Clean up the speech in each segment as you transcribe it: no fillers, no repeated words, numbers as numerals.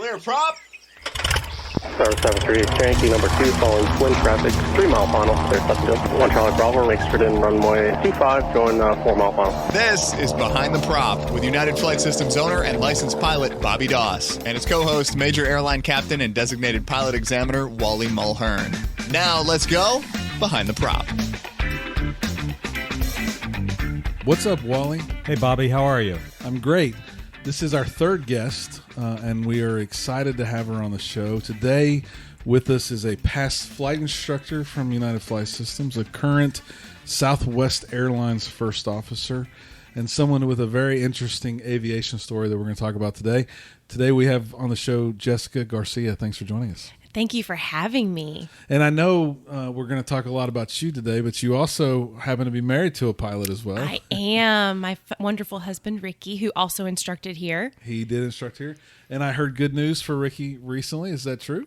Clear prop. Star 73, Yankee number 2, following twin traffic, 3 mile final, clear Pleasantville. 1 Charlie Bravo, extra in runway 25, going 4 mile final. This is Behind the Prop with United Flight Systems owner and licensed pilot Bobby Doss and his co-host, Major Airline Captain and designated pilot examiner Wally Mulhern. Now let's go Behind the Prop. What's up, Wally? Hey, Bobby, how are you? I'm great. This is our third guest, and we are excited to have her on the show. Today with us is a past flight instructor from United Flight Systems, a current Southwest Airlines first officer, and someone with a very interesting aviation story that we're going to talk about today. Today we have on the show Jessica Garcia. Thanks for joining us. Thank you for having me. And I know we're going to talk a lot about you today, but you also happen to be married to a pilot as well. I am. My wonderful husband, Ricky, who also instructed here. He did instruct here. And I heard good news for Ricky recently. Is that true?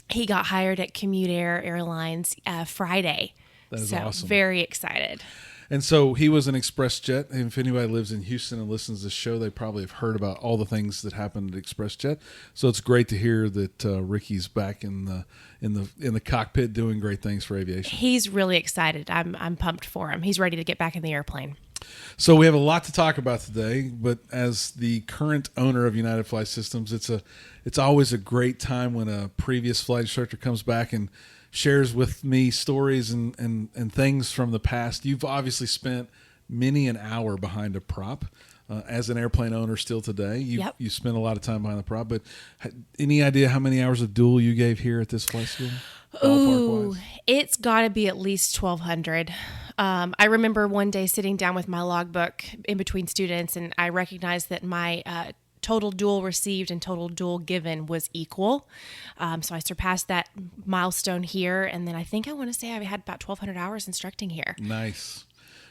He got hired at Commute Air Airlines Friday. That is so awesome. Very excited. And so he was an express jet. And if anybody lives in Houston and listens to this show, they probably have heard about all the things that happened at Express Jet. So it's great to hear that Ricky's back in the cockpit doing great things for aviation. He's really excited. I'm pumped for him. He's ready to get back in the airplane. So we have a lot to talk about today, but as the current owner of United Flight Systems, it's always a great time when a previous flight instructor comes back and shares with me stories and things from the past. You've obviously spent many an hour behind a prop as an airplane owner still today. You spent a lot of time behind the prop, but any idea how many hours of dual you gave here at this flight school? Ooh, it's got to be at least 1,200. I remember one day sitting down with my logbook in between students, and I recognized that my total dual received and total dual given was equal. So I surpassed that milestone here. And then I want to say I had about 1,200 hours instructing here. Nice.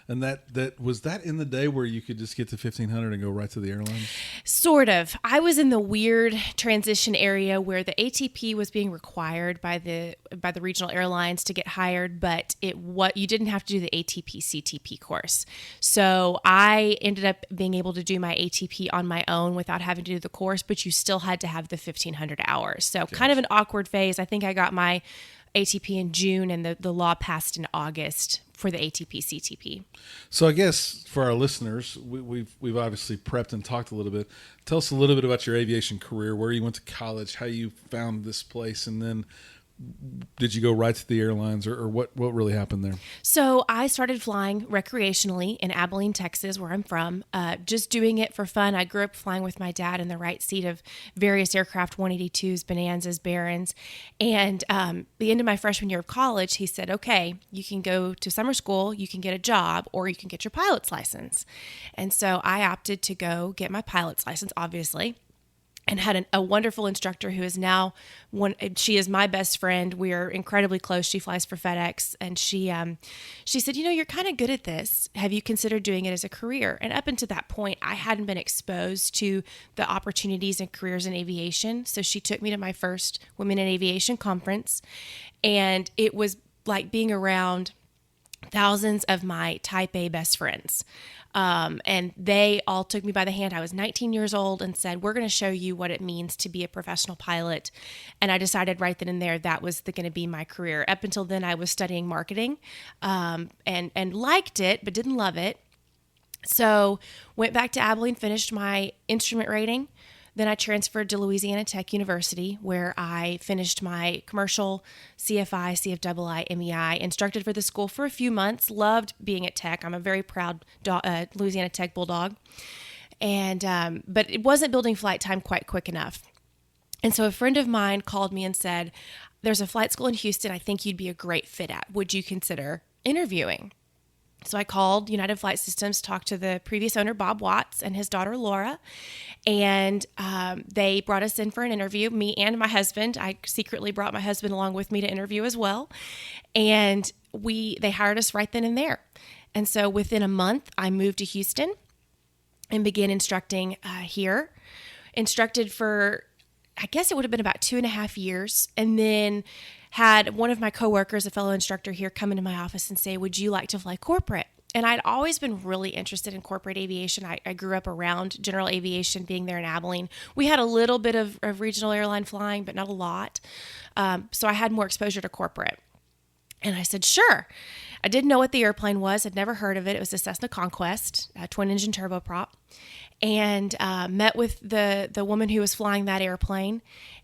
And that was that in the day where you could just get to 1,500 and go right to the airline? Sort of. I was in the weird transition area where the ATP was being required by the regional airlines to get hired, but you didn't have to do the ATP CTP course. So I ended up being able to do my ATP on my own without having to do the course, but you still had to have the 1,500 hours. So kind of an awkward phase. I think I got my ATP in June and the law passed in August for the ATP CTP. So I guess for our listeners, we've obviously prepped and talked a little bit. Tell us a little bit about your aviation career, where you went to college, how you found this place, and then did you go right to the airlines, or what really happened there? So I started flying recreationally in Abilene, Texas, where I'm from, just doing it for fun. I grew up flying with my dad in the right seat of various aircraft, 182s, Bonanzas, Barons. And the end of my freshman year of college, he said, okay, you can go to summer school, you can get a job, or you can get your pilot's license. And so I opted to go get my pilot's license, obviously, and had a wonderful instructor who is now she is my best friend. We are incredibly close. She flies for FedEx, and she said, you're kind of good at this. Have you considered doing it as a career? And up until that point, I hadn't been exposed to the opportunities and careers in aviation. So she took me to my first Women in Aviation conference, and it was like being around thousands of my Type A best friends. And they all took me by the hand. I was 19 years old and said, we're going to show you what it means to be a professional pilot. And I decided right then and there that was going to be my career. Up until then, I was studying marketing and liked it, but didn't love it. So went back to Abilene, finished my instrument rating. Then I transferred to Louisiana Tech University, where I finished my commercial CFI, CFII, MEI, instructed for the school for a few months, loved being at Tech. I'm a very proud Louisiana Tech Bulldog. And but it wasn't building flight time quite quick enough. And so a friend of mine called me and said, there's a flight school in Houston I think you'd be a great fit at. Would you consider interviewing? So I called United Flight Systems, talked to the previous owner, Bob Watts, and his daughter, Laura, and they brought us in for an interview, me and my husband. I secretly brought my husband along with me to interview as well, and they hired us right then and there. And so within a month, I moved to Houston and began instructing here. Instructed for, I guess it would have been about 2.5 years, and then had one of my coworkers, a fellow instructor here, come into my office and say, would you like to fly corporate? And I'd always been really interested in corporate aviation. I grew up around general aviation, being there in Abilene. We had a little bit of regional airline flying, but not a lot. So I had more exposure to corporate. And I said, sure. I didn't know what the airplane was. I'd never heard of it. It was a Cessna Conquest, a twin-engine turboprop. And met with the woman who was flying that airplane.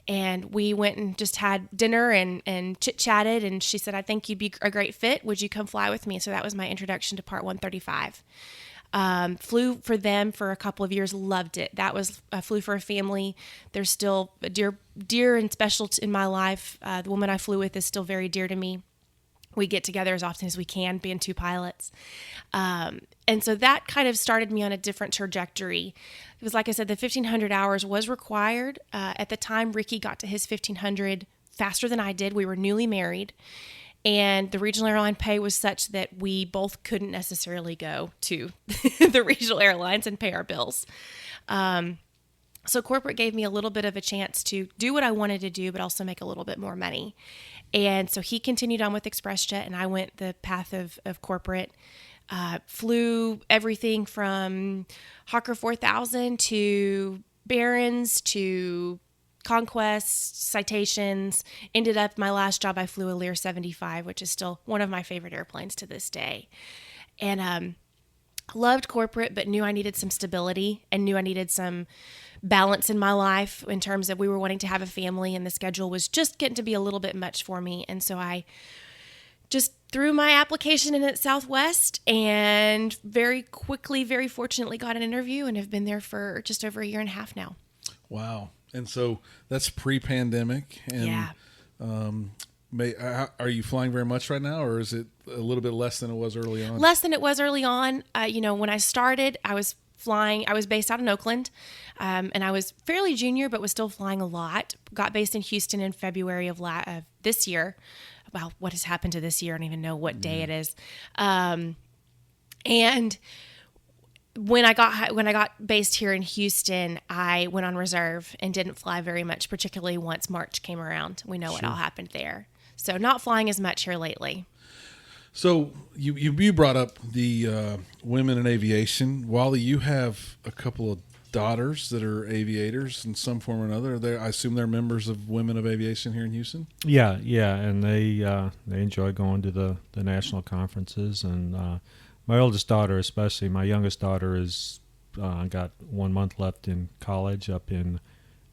And we went and just had dinner and chit-chatted. And she said, I think you'd be a great fit. Would you come fly with me? So that was my introduction to Part 135. Flew for them for a couple of years, loved it. I flew for a family. They're still dear and special in my life. The woman I flew with is still very dear to me. We get together as often as we can, being two pilots. And so that kind of started me on a different trajectory. It was, like I said, the 1,500 hours was required. At the time, Ricky got to his 1,500 faster than I did. We were newly married. And the regional airline pay was such that we both couldn't necessarily go to the regional airlines and pay our bills. So corporate gave me a little bit of a chance to do what I wanted to do, but also make a little bit more money. And so he continued on with ExpressJet, and I went the path of corporate. Flew everything from Hawker 4000 to Barons to Conquest, Citations. Ended up, my last job, I flew a Lear 75, which is still one of my favorite airplanes to this day. And loved corporate, but knew I needed some stability and knew I needed some balance in my life in terms of we were wanting to have a family, and the schedule was just getting to be a little bit much for me. And so I just threw my application in at Southwest and very quickly, very fortunately got an interview and have been there for just over a year and a half now. Wow. And so that's pre-pandemic. And, Yeah. Are you flying very much right now, or is it a little bit less than it was early on? Less than it was early on. When I started, I was based out in Oakland, and I was fairly junior, but was still flying a lot. Got based in Houston in February of this year. Wow, what has happened to this year? I don't even know what day it is. And when I got based here in Houston, I went on reserve and didn't fly very much, particularly once March came around. We know what all happened there. So not flying as much here lately. So you brought up the women in aviation. Wally, you have a couple of daughters that are aviators in some form or another. I assume they're members of Women of Aviation here in Houston? Yeah, and they enjoy going to the national conferences. And my oldest daughter, especially, my youngest daughter, is got 1 month left in college up in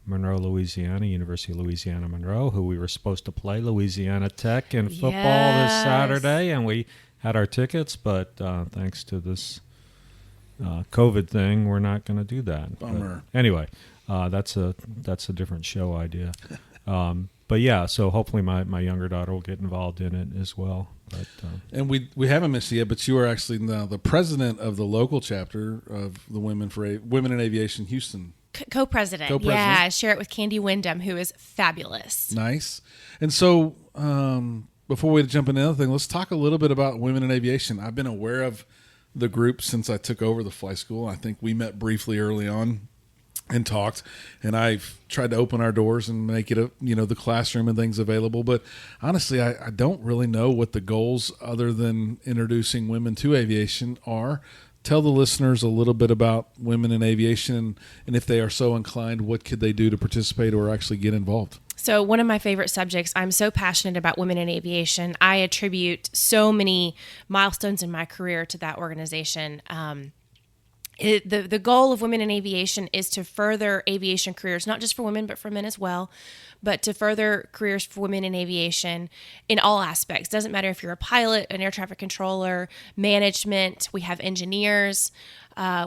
Monroe, Louisiana, University of Louisiana Monroe, who we were supposed to play Louisiana Tech in football this Saturday, and we had our tickets, but thanks to this COVID thing, we're not going to do that. Bummer. But anyway, that's a different show idea. But yeah, so hopefully my younger daughter will get involved in it as well. But, and we haven't missed it yet, but you are actually now the president of the local chapter of the Women in Aviation Houston. Co-president. Yeah, I share it with Candy Wyndham, who is fabulous. Nice. And so before we jump into another thing, let's talk a little bit about Women in Aviation. I've been aware of the group since I took over the flight school. I think we met briefly early on and talked, and I've tried to open our doors and make it the classroom and things available. But honestly, I don't really know what the goals other than introducing women to aviation are. Tell the listeners a little bit about Women in Aviation, and if they are so inclined, what could they do to participate or actually get involved? So one of my favorite subjects, I'm so passionate about women in aviation. I attribute so many milestones in my career to that organization. The goal of Women in Aviation is to further aviation careers, not just for women, but for men as well, but to further careers for women in aviation in all aspects. Doesn't matter if you're a pilot, an air traffic controller, management, we have engineers,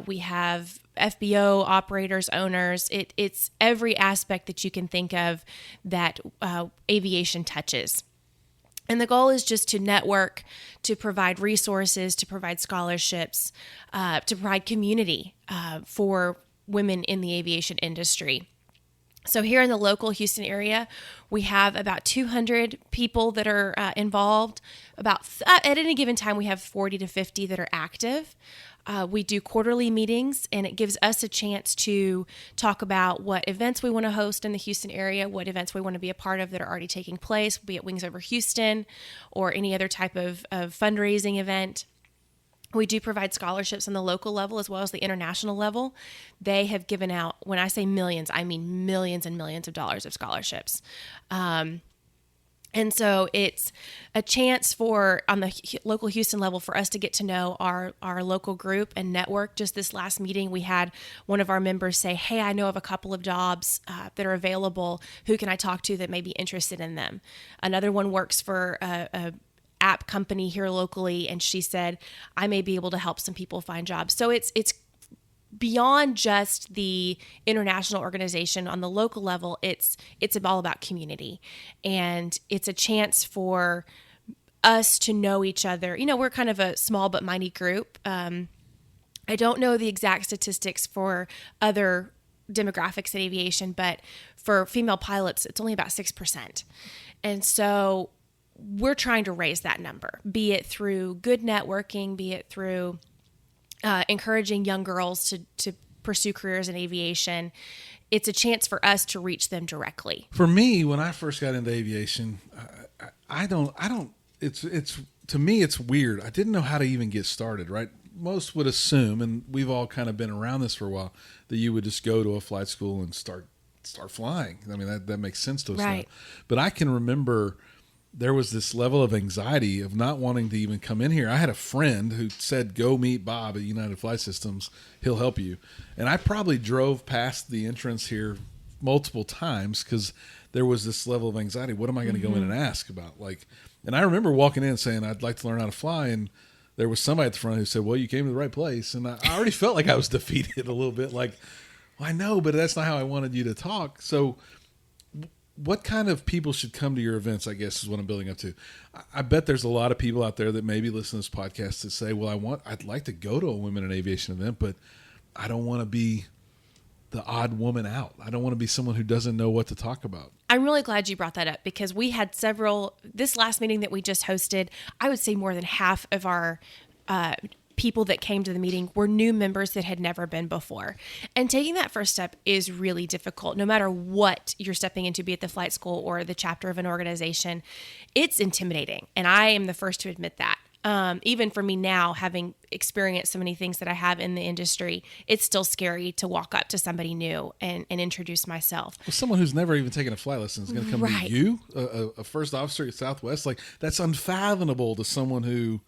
we have FBO operators, owners. It's every aspect that you can think of that aviation touches. And the goal is just to network, to provide resources, to provide scholarships, to provide community for women in the aviation industry. So here in the local Houston area, we have about 200 people that are involved. At any given time, we have 40 to 50 that are active. We do quarterly meetings, and it gives us a chance to talk about what events we want to host in the Houston area, what events we want to be a part of that are already taking place, be it Wings Over Houston or any other type of fundraising event. We do provide scholarships on the local level as well as the international level. They have given out, when I say millions, I mean millions and millions of dollars of scholarships. And so it's a chance for, on the local Houston level, for us to get to know our local group and network. Just this last meeting, we had one of our members say, hey, I know of a couple of jobs that are available. Who can I talk to that may be interested in them? Another one works for a app company here locally, and she said, I may be able to help some people find jobs. So it's beyond just the international organization. On the local level, it's all about community, and it's a chance for us to know each other. You know, we're kind of a small but mighty group. I don't know the exact statistics for other demographics in aviation, but for female pilots, it's only about 6%. And so we're trying to raise that number, be it through good networking, be it through encouraging young girls to pursue careers in aviation. It's a chance for us to reach them directly. For me, when I first got into aviation, it's to me, it's weird. I didn't know how to even get started, right? Most would assume, and we've all kind of been around this for a while, that you would just go to a flight school and start flying. I mean, that makes sense to us now. But I can remember there was this level of anxiety of not wanting to even come in here. I had a friend who said, go meet Bob at United Flight Systems. He'll help you. And I probably drove past the entrance here multiple times because there was this level of anxiety. What am I going to go in and ask about? And I remember walking in and saying, I'd like to learn how to fly. And there was somebody at the front who said, well, you came to the right place. And I already felt like I was defeated a little bit. Like, well, I know, but that's not how I wanted you to talk. So what kind of people should come to your events, I guess, is what I'm building up to. I bet there's a lot of people out there that maybe listen to this podcast that say, well, I'd like to go to a Women in Aviation event, but I don't want to be the odd woman out. I don't want to be someone who doesn't know what to talk about. I'm really glad you brought that up, because we had this last meeting that we just hosted, I would say more than half of our people that came to the meeting were new members that had never been before. And taking that first step is really difficult, no matter what you're stepping into, be it the flight school or the chapter of an organization. It's intimidating. And I am the first to admit that. Even for me now, having experienced so many things that I have in the industry, it's still scary to walk up to somebody new and introduce myself. Well, someone who's never even taken a flight lesson is going to come to you, a first officer at Southwest. Like, that's unfathomable to someone who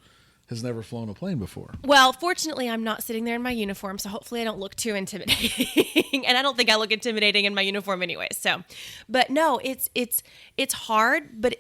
has never flown a plane before. Well, fortunately, I'm not sitting there in my uniform, so hopefully I don't look too intimidating. And I don't think I look intimidating in my uniform anyway. So, but no, it's hard, but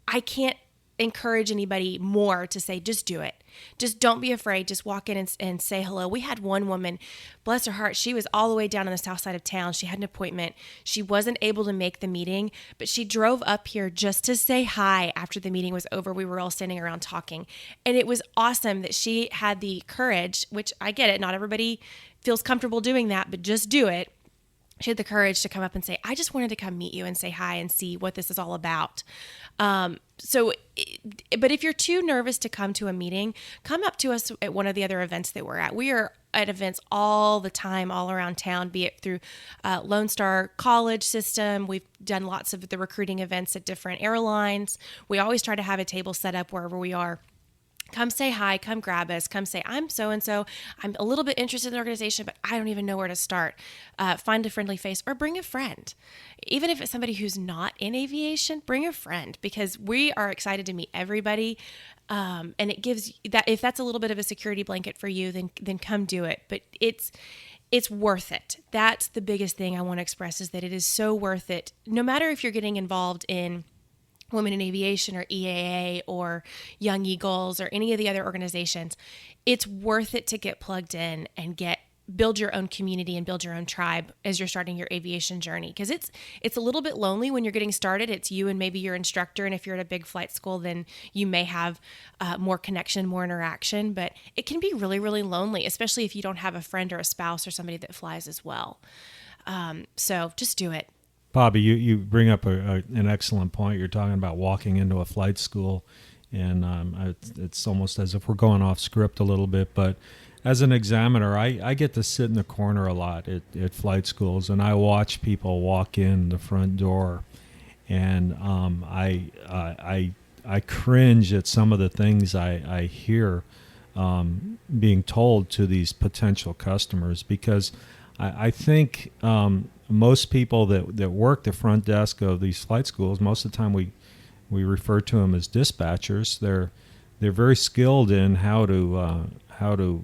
I can't encourage anybody more to say, just do it. Just don't be afraid. Just walk in and say hello. We had one woman, bless her heart, she was all the way down on the south side of town. She had an appointment. She wasn't able to make the meeting, but she drove up here just to say hi after the meeting was over. We were all standing around talking. And it was awesome that she had the courage, which I get it, not everybody feels comfortable doing that, but just do it. She had the courage to come up and say, I just wanted to come meet you and say hi and see what this is all about. But if you're too nervous to come to a meeting, come up to us at one of the other events that we're at. We are at events all the time, all around town, be it through Lone Star College system. We've done lots of the recruiting events at different airlines. We always try to have a table set up wherever we are. Come say hi, come grab us, come say, I'm so-and-so, I'm a little bit interested in the organization, but I don't even know where to start. Find a friendly face or bring a friend. Even if it's somebody who's not in aviation, bring a friend, because we are excited to meet everybody. And it gives that, if that's a little bit of a security blanket for you, then come do it. But it's worth it. That's the biggest thing I want to express, is that it is so worth it. No matter if you're getting involved in Women in Aviation or EAA or Young Eagles or any of the other organizations, it's worth it to get plugged in and build your own community and build your own tribe as you're starting your aviation journey. Because it's a little bit lonely when you're getting started. It's you and maybe your instructor. And if you're at a big flight school, then you may have more connection, more interaction. But it can be really, really lonely, especially if you don't have a friend or a spouse or somebody that flies as well. So just do it. Bobby, you bring up an excellent point. You're talking about walking into a flight school, and it's almost as if we're going off script a little bit. But as an examiner, I get to sit in the corner a lot at flight schools, and I watch people walk in the front door, and I cringe at some of the things I hear being told to these potential customers, because I think most people that work the front desk of these flight schools, most of the time we refer to them as dispatchers. They're very skilled in how to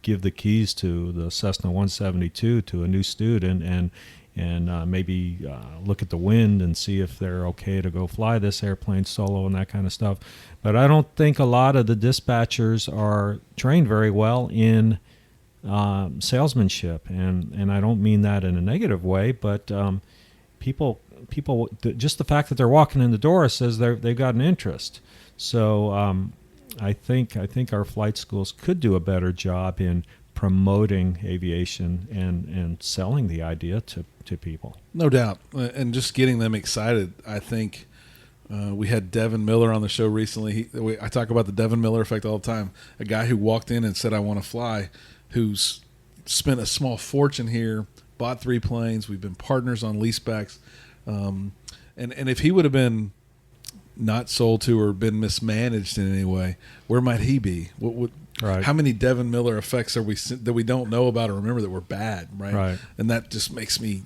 give the keys to the Cessna 172 to a new student and maybe look at the wind and see if they're okay to go fly this airplane solo and that kind of stuff. But I don't think a lot of the dispatchers are trained very well in salesmanship, and I don't mean that in a negative way, but people, just the fact that they're walking in the door says they've got an interest. So I think our flight schools could do a better job in promoting aviation and selling the idea to people. No doubt, and just getting them excited. I think we had Devin Miller on the show recently. I talk about the Devin Miller effect all the time. A guy who walked in and said, "I want to fly," who's spent a small fortune here, bought 3 planes. We've been partners on leasebacks. And if he would have been not sold to or been mismanaged in any way, where might he be? Right. How many Devin Miller effects are we that we don't know about or remember that were bad, right? And that just makes me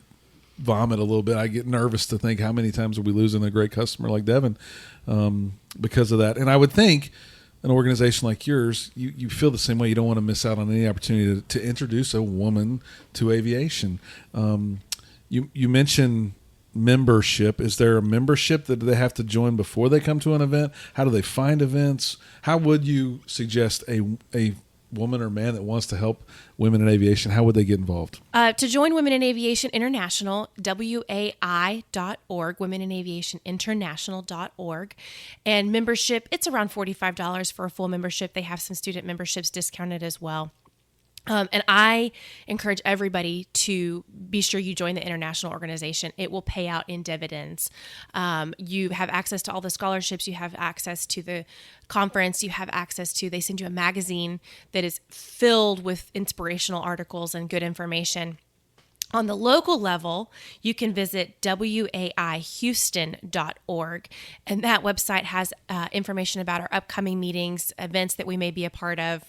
vomit a little bit. I get nervous to think how many times are we losing a great customer like Devin because of that. And I would think an organization like yours, you feel the same way. You don't want to miss out on any opportunity to introduce a woman to aviation. You mentioned membership. Is there a membership that they have to join before they come to an event? How do they find events? How would you suggest a woman or man that wants to help women in aviation, how would they get involved? To join Women in Aviation International, WAI.org, Women in Aviation International.org. And membership, it's around $45 for a full membership. They have some student memberships discounted as well. And I encourage everybody to be sure you join the international organization. It will pay out in dividends. You have access to all the scholarships. You have access to the conference. You have access to, they send you a magazine that is filled with inspirational articles and good information. On the local level, you can visit waihouston.org, and that website has information about our upcoming meetings, events that we may be a part of,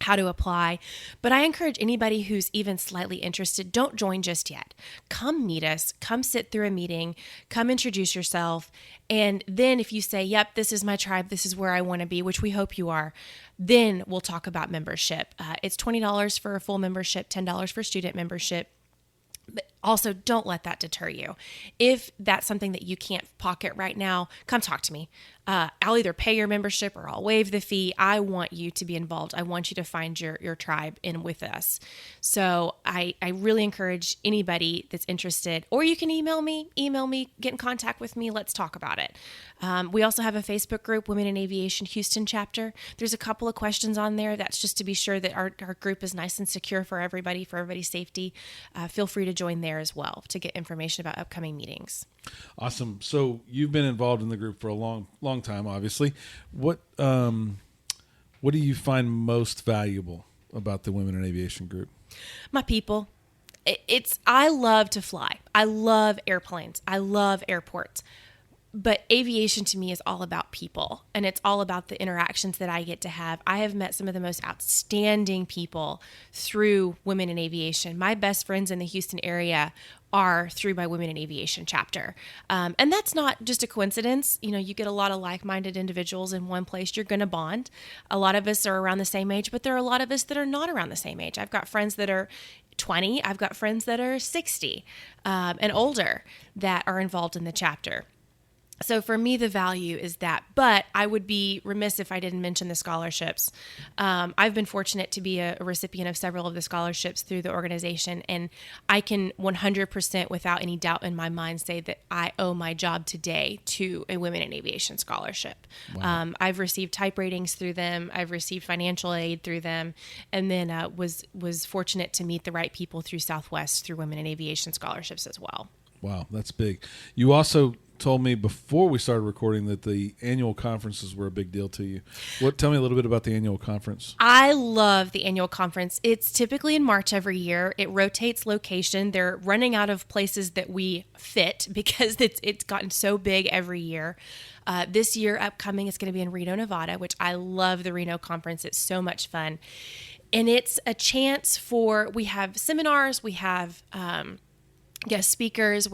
how to apply. But I encourage anybody who's even slightly interested, don't join just yet. Come meet us, come sit through a meeting, come introduce yourself. And then if you say, yep, this is my tribe, this is where I want to be, which we hope you are, then we'll talk about membership. It's $20 for a full membership, $10 for student membership. But also, don't let that deter you. If that's something that you can't pocket right now, come talk to me. I'll either pay your membership or I'll waive the fee. I want you to be involved. I want you to find your tribe in with us. So I really encourage anybody that's interested, or you can email me, get in contact with me. Let's talk about it. We also have a Facebook group, Women in Aviation Houston chapter. There's a couple of questions on there. That's just to be sure that our group is nice and secure for everybody's safety. Feel free to join there as well to get information about upcoming meetings. Awesome. So you've been involved in the group for a long time, obviously. What do you find most valuable about the Women in Aviation group? My people. I love to fly. I love airplanes. I love airports. But aviation to me is all about people, and it's all about the interactions that I get to have. I have met some of the most outstanding people through Women in Aviation. My best friends in the Houston area are through my Women in Aviation chapter. And that's not just a coincidence. You know, you get a lot of like-minded individuals in one place, you're going to bond. A lot of us are around the same age, but there are a lot of us that are not around the same age. I've got friends that are 20. I've got friends that are 60 and older that are involved in the chapter. So for me, the value is that, but I would be remiss if I didn't mention the scholarships. I've been fortunate to be a recipient of several of the scholarships through the organization, and I can 100% without any doubt in my mind say that I owe my job today to a Women in Aviation scholarship. Wow. I've received type ratings through them. I've received financial aid through them, and then was fortunate to meet the right people through Southwest through Women in Aviation scholarships as well. Wow, that's big. You also told me before we started recording that the annual conferences were a big deal to you. Tell me a little bit about the annual conference. I love the annual conference. It's typically in March every year. It rotates location. They're running out of places that we fit because it's gotten so big every year. This year upcoming is going to be in Reno, Nevada, which I love the Reno conference. It's so much fun. And it's a chance we have seminars, we have guest speakers,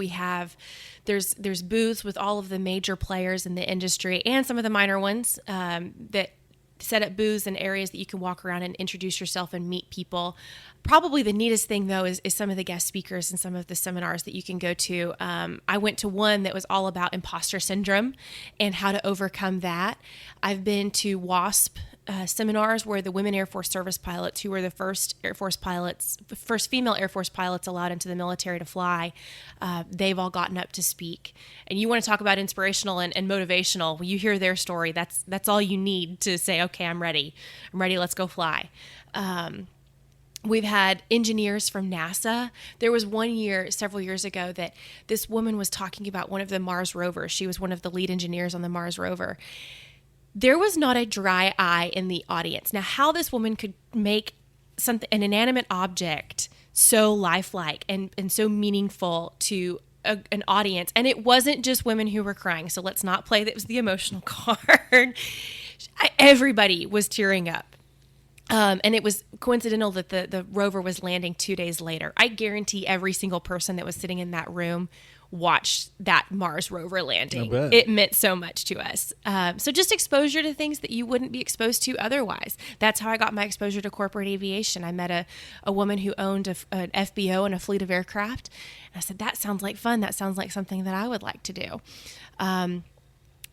there's booths with all of the major players in the industry and some of the minor ones that set up booths in areas that you can walk around and introduce yourself and meet people. Probably the neatest thing, though, is some of the guest speakers and some of the seminars that you can go to. I went to one that was all about imposter syndrome and how to overcome that. I've been to WASP seminars where the women Air Force service pilots, who were the first female Air Force pilots allowed into the military to fly, they've all gotten up to speak. And you want to talk about inspirational and motivational. When you hear their story, that's all you need to say, okay, I'm ready, let's go fly. We've had engineers from NASA. There was one year, several years ago, that this woman was talking about one of the Mars rovers. She was one of the lead engineers on the Mars rover. There was not a dry eye in the audience. Now, how this woman could make an inanimate object so lifelike and so meaningful to an audience, and it wasn't just women who were crying, so let's not play that was the emotional card. Everybody was tearing up. And it was coincidental that the rover was landing 2 days later. I guarantee every single person that was sitting in that room watched that Mars rover landing. It meant so much to us. So just exposure to things that you wouldn't be exposed to otherwise. That's how I got my exposure to corporate aviation. I met a woman who owned an FBO and a fleet of aircraft. And I said, that sounds like fun. That sounds like something that I would like to do.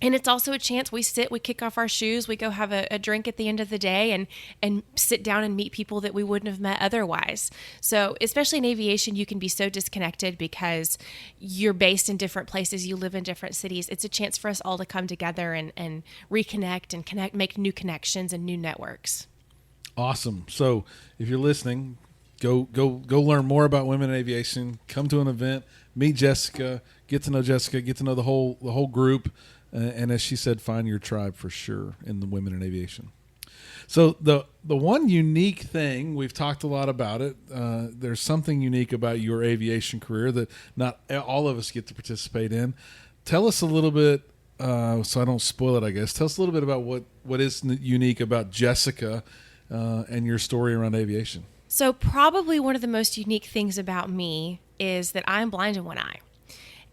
And it's also a chance we kick off our shoes, we go have a drink at the end of the day and sit down and meet people that we wouldn't have met otherwise. So especially in aviation, you can be so disconnected because you're based in different places, you live in different cities. It's a chance for us all to come together and reconnect and make new connections and new networks. Awesome. So if you're listening, go learn more about women in aviation, come to an event, meet Jessica, get to know the whole group. And as she said, find your tribe for sure in the women in aviation. So the one unique thing, we've talked a lot about it, there's something unique about your aviation career that not all of us get to participate in. Tell us a little bit, so I don't spoil it, I guess. Tell us a little bit about what is unique about Jessica and your story around aviation. So probably one of the most unique things about me is that I'm blind in one eye.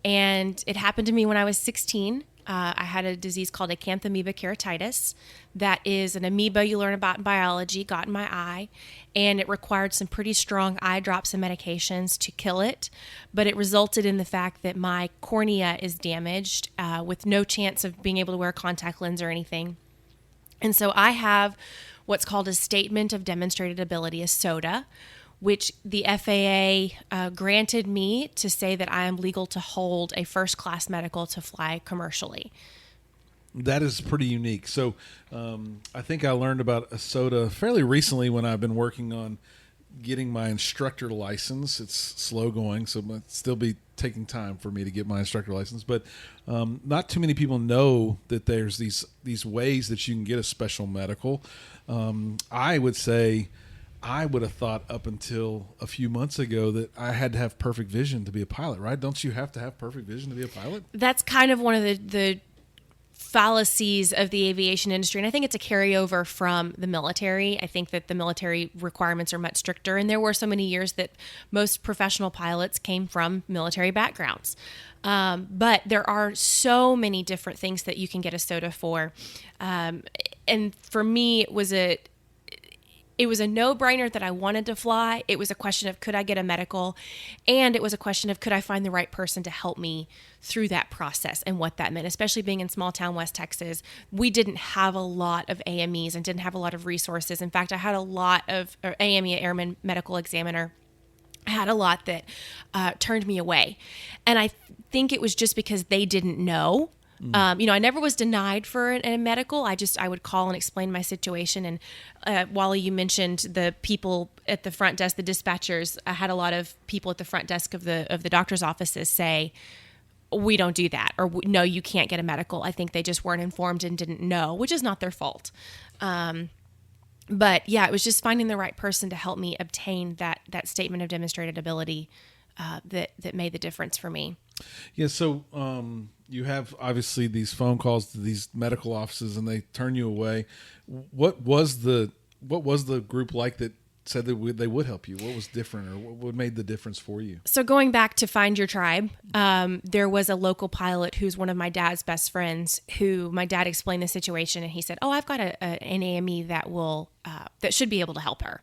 And it happened to me when I was 16. I had a disease called acanthamoeba keratitis. That is an amoeba you learn about in biology, got in my eye, and it required some pretty strong eye drops and medications to kill it. But it resulted in the fact that my cornea is damaged with no chance of being able to wear a contact lens or anything. And so I have what's called a Statement of Demonstrated Ability, a SODA, which the FAA granted me to say that I am legal to hold a first-class medical to fly commercially. That is pretty unique. So I think I learned about a SODA fairly recently when I've been working on getting my instructor license. It's slow going, so it might still be taking time for me to get my instructor license. But not too many people know that there's these ways that you can get a special medical. I would say I would have thought up until a few months ago that I had to have perfect vision to be a pilot, right? Don't you have to have perfect vision to be a pilot? That's kind of one of the fallacies of the aviation industry, and I think it's a carryover from the military. I think that the military requirements are much stricter, and there were so many years that most professional pilots came from military backgrounds. But there are so many different things that you can get a SODA for. And for me, it was a no-brainer that I wanted to fly. It was a question of could I get a medical, and it was a question of could I find the right person to help me through that process and what that meant, especially being in small town West Texas. We didn't have a lot of AMEs and didn't have a lot of resources. In fact, I had a lot of AME, Airman Medical Examiner. I had a lot that turned me away. And I think it was just because they didn't know I never was denied for a medical. I would call and explain my situation. And Wally, you mentioned the people at the front desk, the dispatchers. I had a lot of people at the front desk of the doctor's offices say, we don't do that, or no, you can't get a medical. I think they just weren't informed and didn't know, which is not their fault. But yeah, it was just finding the right person to help me obtain that statement of demonstrated ability that made the difference for me. Yeah. So you have obviously these phone calls to these medical offices, and they turn you away. What was the group like that said that they would help you? What was different, or what made the difference for you? So going back to Find Your Tribe, there was a local pilot who's one of my dad's best friends, who my dad explained the situation, and he said, "Oh, I've got an AME that will that should be able to help her."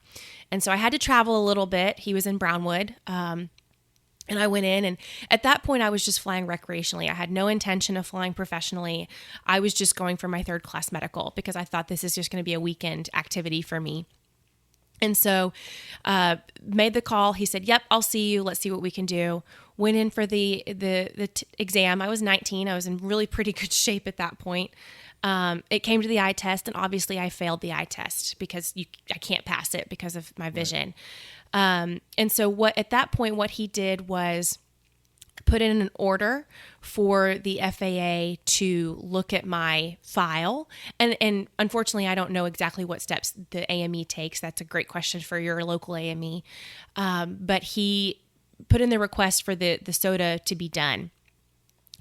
And so I had to travel a little bit. He was in Brownwood. And I went in, and at that point I was just flying recreationally. I had no intention of flying professionally. I was just going for my third class medical because I thought this is just going to be a weekend activity for me. And so made the call. He said, "Yep, I'll see you. Let's see what we can do." Went in for the exam. I was 19. I was in really pretty good shape at that point. It came to the eye test, and obviously I failed the eye test because I can't pass it because of my vision. Right. And so at that point, what he did was put in an order for the FAA to look at my file. And unfortunately, I don't know exactly what steps the AME takes. That's a great question for your local AME. But he put in the request for the SOTA to be done.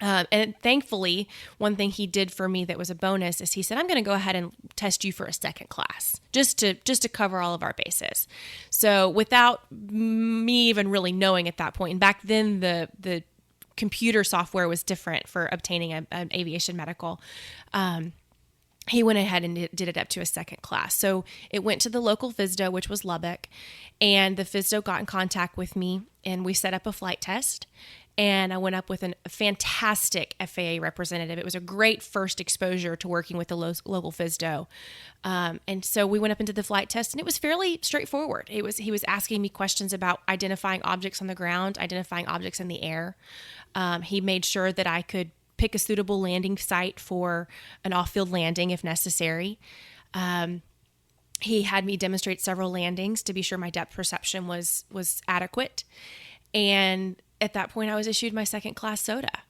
And thankfully, one thing he did for me that was a bonus is he said, "I'm going to go ahead and test you for a second class just to cover all of our bases." So without me even really knowing at that point, and back then the computer software was different for obtaining an aviation medical, he went ahead and did it up to a second class. So it went to the local FSDO, which was Lubbock, and the FSDO got in contact with me, and we set up a flight test. And I went up with a fantastic FAA representative. It was a great first exposure to working with the local FSDO. And so we went up into the flight test, and it was fairly straightforward. He was asking me questions about identifying objects on the ground, identifying objects in the air. He made sure that I could pick a suitable landing site for an off-field landing if necessary. He had me demonstrate several landings to be sure my depth perception was adequate. And at that point, I was issued my second class SOTA.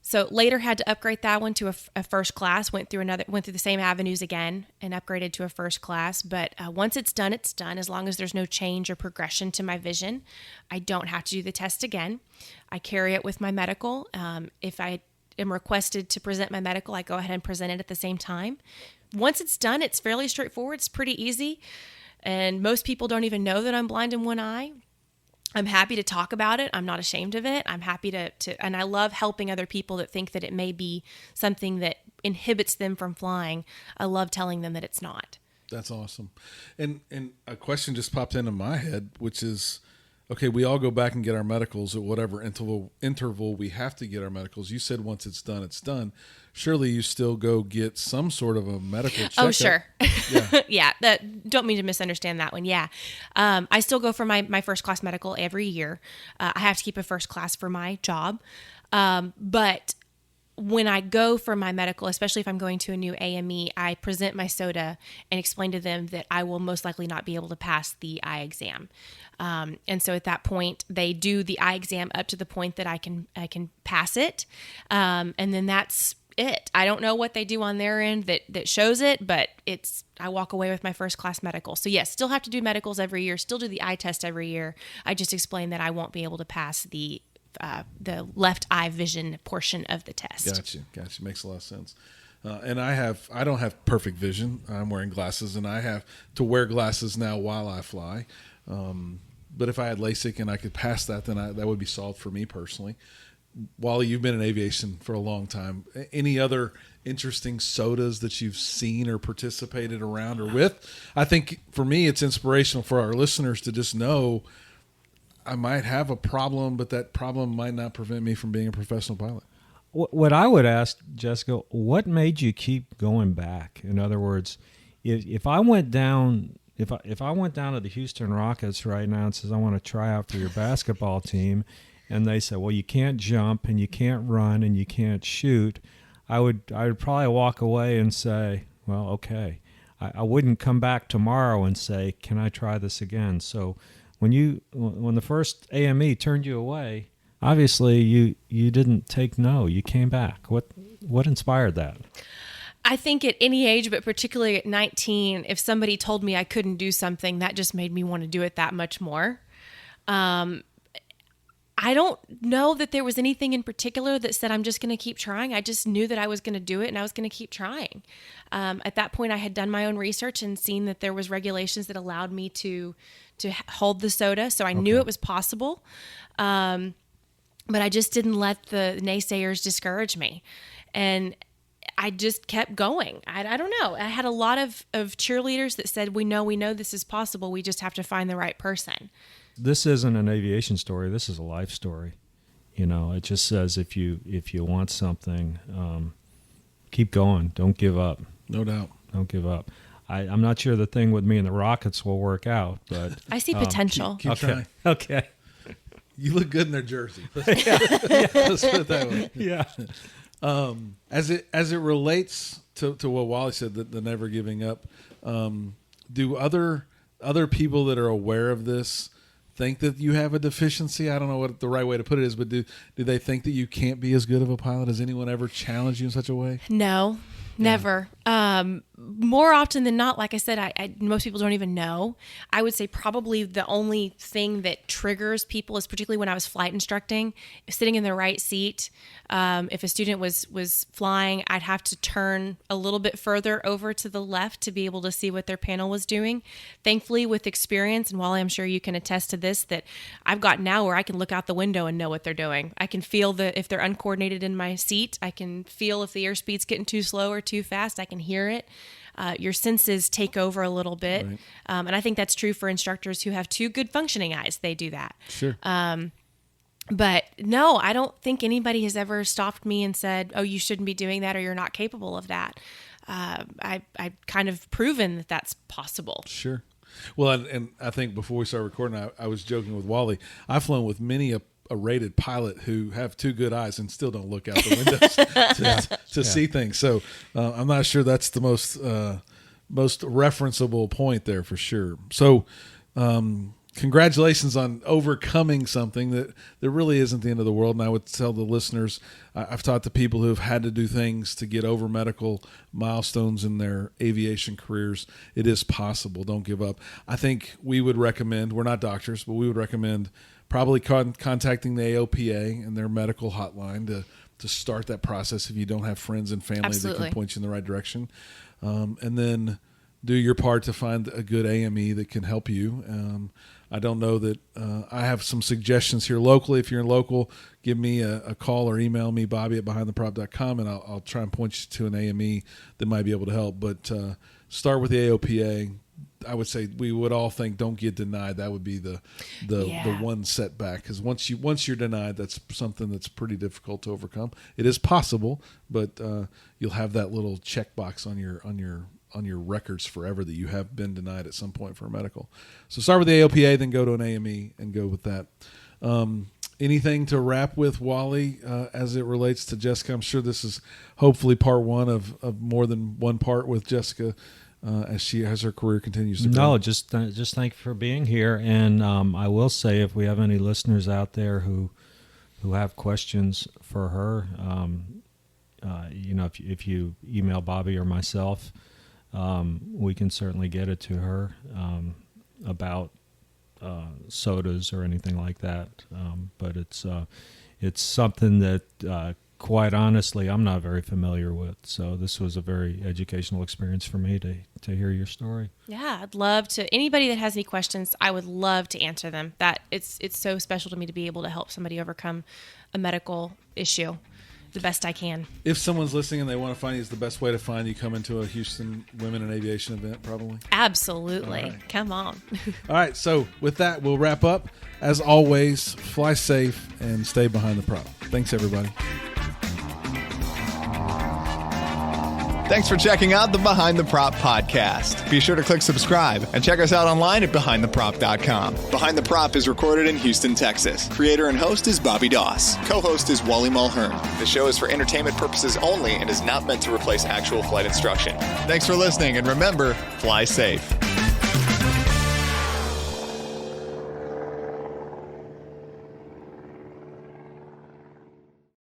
So later had to upgrade that one to a first class, went through the same avenues again and upgraded to a first class. But once it's done, it's done. As long as there's no change or progression to my vision, I don't have to do the test again. I carry it with my medical. If I am requested to present my medical, I go ahead and present it at the same time. Once it's done, it's fairly straightforward. It's pretty easy. And most people don't even know that I'm blind in one eye. I'm happy to talk about it. I'm not ashamed of it. I'm happy to, and I love helping other people that think that it may be something that inhibits them from flying. I love telling them that it's not. That's awesome. And a question just popped into my head, which is, okay, we all go back and get our medicals at whatever interval we have to get our medicals. You said once it's done, it's done. Surely you still go get some sort of a medical checkup. Oh, sure. Yeah. Yeah. Don't mean to misunderstand that one. Yeah. I still go for my first class medical every year. I have to keep a first class for my job. But when I go for my medical, especially if I'm going to a new AME, I present my SOTA and explain to them that I will most likely not be able to pass the eye exam. And so at that point, they do the eye exam up to the point that I can pass it. And then that's it. I don't know what they do on their end that shows it, but I walk away with my first class medical. So yes, still have to do medicals every year, still do the eye test every year. I just explained that I won't be able to pass the left eye vision portion of the test. Gotcha. Makes a lot of sense. And I don't have perfect vision. I'm wearing glasses, and I have to wear glasses now while I fly. But if I had LASIK and I could pass that, then that would be solved for me personally. Wally, you've been in aviation for a long time. Any other interesting SOTAs that you've seen or participated around or with? I think for me, it's inspirational for our listeners to just know I might have a problem, but that problem might not prevent me from being a professional pilot. What I would ask, Jessica, what made you keep going back? In other words, if I went down to the Houston Rockets right now and says I want to try out for your basketball team, and they say, well, you can't jump and you can't run and you can't shoot, I would probably walk away and say, well, okay. I wouldn't come back tomorrow and say, can I try this again? So when the first AME turned you away, obviously you didn't take no. You came back. What inspired that? I think at any age, but particularly at 19, if somebody told me I couldn't do something, that just made me want to do it that much more. I don't know that there was anything in particular that said I'm just going to keep trying. I just knew that I was going to do it and I was going to keep trying. At that point, I had done my own research and seen that there was regulations that allowed me to hold the soda, so I knew it was possible. But I just didn't let the naysayers discourage me, and I just kept going. I don't know. I had a lot of cheerleaders that said, we know this is possible. We just have to find the right person. This isn't an aviation story. This is a life story. It just says if you want something, keep going. Don't give up. No doubt. Don't give up. I'm not sure the thing with me and the Rockets will work out, but I see potential. Keep trying. Okay. You look good in their jersey. Let's put it that way. Yeah. As it relates to what Wally said, the never giving up, do other people that are aware of this think that you have a deficiency? I don't know what the right way to put it is, but do they think that you can't be as good of a pilot? Has anyone ever challenged you in such a way? No, never. More often than not, like I said, most people don't even know. I would say probably the only thing that triggers people is particularly when I was flight instructing, sitting in the right seat. If a student was flying, I'd have to turn a little bit further over to the left to be able to see what their panel was doing. Thankfully, with experience, and Wally, I'm sure you can attest to this, that I've got now where I can look out the window and know what they're doing. I can feel if they're uncoordinated in my seat. I can feel if the airspeed's getting too slow or too fast. I can hear it. Your senses take over a little bit. Right. And I think that's true for instructors who have two good functioning eyes. They do that. Sure. But no, I don't think anybody has ever stopped me and said, oh, you shouldn't be doing that or you're not capable of that. I've kind of proven that that's possible. Sure. Well, and I think before we start recording, I was joking with Wally. I've flown with many a rated pilot who have two good eyes and still don't look out the windows to see things. So I'm not sure that's the most referenceable point there for sure. So congratulations on overcoming something that really isn't the end of the world. And I would tell the listeners, I've talked to people who have had to do things to get over medical milestones in their aviation careers. It is possible. Don't give up. I think we would recommend, we're not doctors, but we would recommend probably contacting the AOPA and their medical hotline to start that process if you don't have friends and family Absolutely. that can point you in the right direction. And then do your part to find a good AME that can help you. I don't know that I have some suggestions here locally. If you're in local, give me a call or email me, Bobby@behindtheprop.com, and I'll try and point you to an AME that might be able to help. But start with the AOPA. I would say we would all think don't get denied. That would be the one setback, because once you're denied, that's something that's pretty difficult to overcome. It is possible, but you'll have that little checkbox on your records forever that you have been denied at some point for a medical. So start with the AOPA, then go to an AME and go with that. Anything to wrap with, Wally, as it relates to Jessica? I'm sure this is hopefully part one of more than one part with Jessica. As her career continues to grow. No, just thank you for being here. And I will say, if we have any listeners out there who have questions for her, if you email Bobby or myself, we can certainly get it to her about sodas or anything like that. But it's something that quite honestly, I'm not very familiar with. So this was a very educational experience for me to hear your story. Yeah, I'd love to. Anybody that has any questions, I would love to answer them. That it's so special to me to be able to help somebody overcome a medical issue the best I can. If someone's listening and they want to find you, is the best way to find you come into a Houston Women in Aviation event, probably? Absolutely. Right. Come on. All right. So with that, we'll wrap up. As always, fly safe and stay behind the prop. Thanks, everybody. Thanks for checking out the Behind the Prop podcast. Be sure to click subscribe and check us out online at BehindTheProp.com. Behind the Prop is recorded in Houston, Texas. Creator and host is Bobby Doss. Co-host is Wally Mulhern. The show is for entertainment purposes only and is not meant to replace actual flight instruction. Thanks for listening, and remember, fly safe.